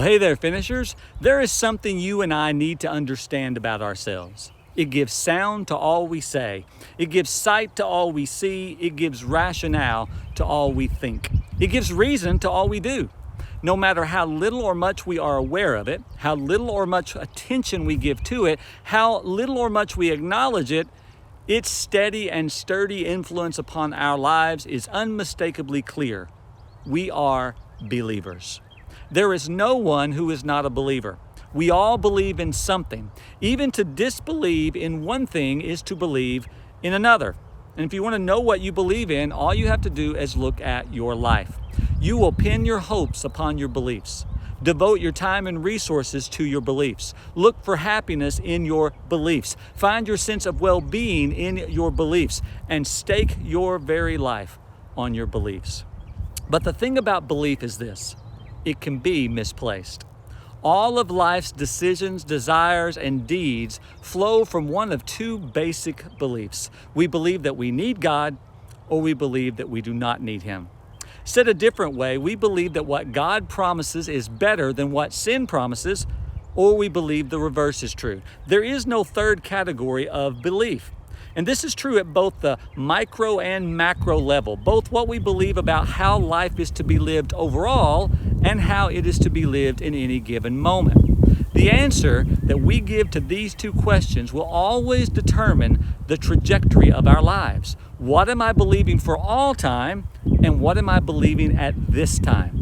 Well, hey there, finishers. There is something you and I need to understand about ourselves. It gives sound to all we say. It gives sight to all we see. It gives rationale to all we think. It gives reason to all we do. No matter how little or much we are aware of it, how little or much attention we give to it, how little or much we acknowledge it, its steady and sturdy influence upon our lives is unmistakably clear. We are believers. There is no one who is not a believer. We all believe in something. Even to disbelieve in one thing is to believe in another. And if you want to know what you believe in, all you have to do is look at your life. You will pin your hopes upon your beliefs. Devote your time and resources to your beliefs. Look for happiness in your beliefs. Find your sense of well-being in your beliefs, and stake your very life on your beliefs. But the thing about belief is this: it can be misplaced. All of life's decisions, desires, and deeds flow from one of two basic beliefs. We believe that we need God, or we believe that we do not need Him. Said a different way, we believe that what God promises is better than what sin promises, or we believe the reverse is true. There is no third category of belief. And this is true at both the micro and macro level, both what we believe about how life is to be lived overall and how it is to be lived in any given moment. The answer that we give to these two questions will always determine the trajectory of our lives. What am I believing for all time, and what am I believing at this time?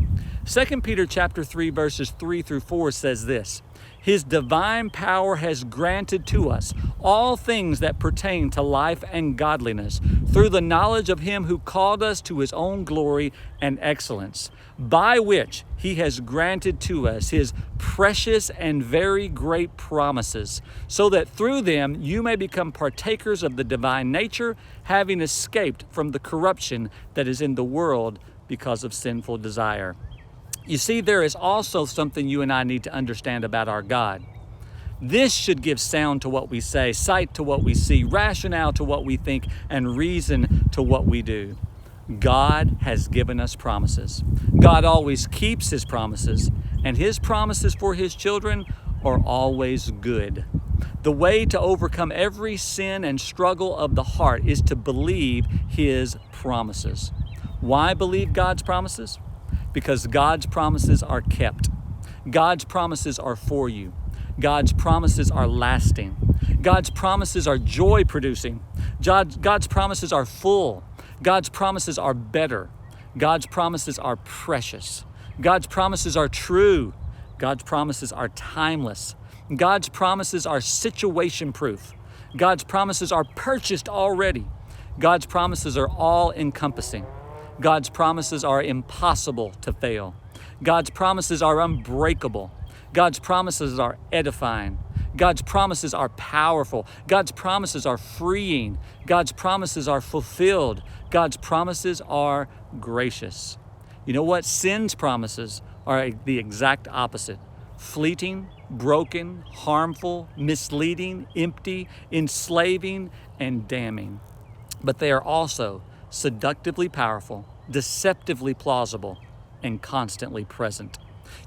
2 Peter chapter 3 verses 3 through 4 says this: His divine power has granted to us all things that pertain to life and godliness through the knowledge of Him who called us to His own glory and excellence, by which He has granted to us His precious and very great promises, so that through them you may become partakers of the divine nature, having escaped from the corruption that is in the world because of sinful desire. You see, there is also something you and I need to understand about our God. This should give sound to what we say, sight to what we see, rationale to what we think, and reason to what we do. God has given us promises. God always keeps His promises, and His promises for His children are always good. The way to overcome every sin and struggle of the heart is to believe His promises. Why believe God's promises? Because God's promises are kept. God's promises are for you. God's promises are lasting. God's promises are joy-producing. God's promises are full. God's promises are better. God's promises are precious. God's promises are true. God's promises are timeless. God's promises are situation-proof. God's promises are purchased already. God's promises are all-encompassing. God's promises are impossible to fail. God's promises are unbreakable. God's promises are edifying. God's promises are powerful. God's promises are freeing. God's promises are fulfilled. God's promises are gracious. You know what? Sin's promises are the exact opposite: fleeting, broken, harmful, misleading, empty, enslaving, and damning. But they are also seductively powerful, deceptively plausible, and constantly present.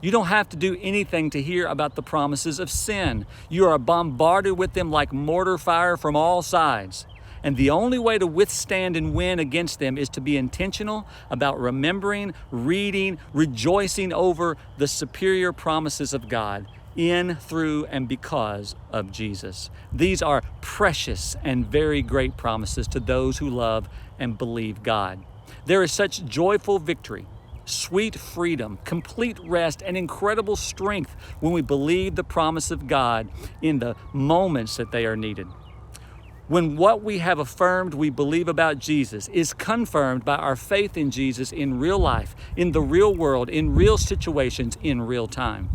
You don't have to do anything to hear about the promises of sin. You are bombarded with them like mortar fire from all sides. And the only way to withstand and win against them is to be intentional about remembering, reading, rejoicing over the superior promises of God in, through, and because of Jesus. These are precious and very great promises to those who love and believe God. There is such joyful victory, sweet freedom, complete rest, and incredible strength when we believe the promise of God in the moments that they are needed. When what we have affirmed we believe about Jesus is confirmed by our faith in Jesus in real life, in the real world, in real situations, in real time.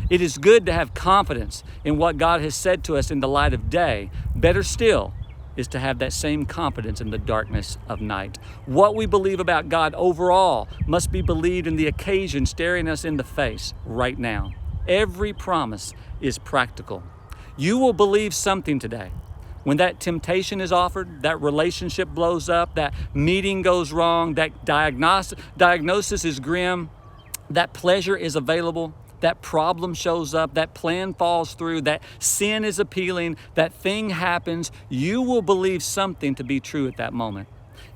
It is good to have confidence in what God has said to us in the light of day. Better still is to have that same confidence in the darkness of night. What we believe about God overall must be believed in the occasion staring us in the face right now. Every promise is practical. You will believe something today. When that temptation is offered, that relationship blows up, that meeting goes wrong, that diagnosis is grim, that pleasure is available, that problem shows up, that plan falls through, that sin is appealing, that thing happens, you will believe something to be true at that moment.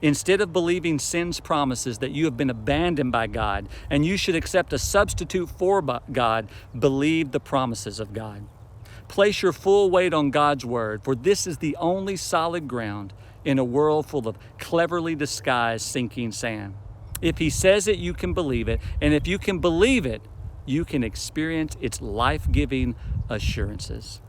Instead of believing sin's promises that you have been abandoned by God and you should accept a substitute for God, believe the promises of God. Place your full weight on God's word, for this is the only solid ground in a world full of cleverly disguised sinking sand. If he says it, you can believe it. And if you can believe it, you can experience its life-giving assurances.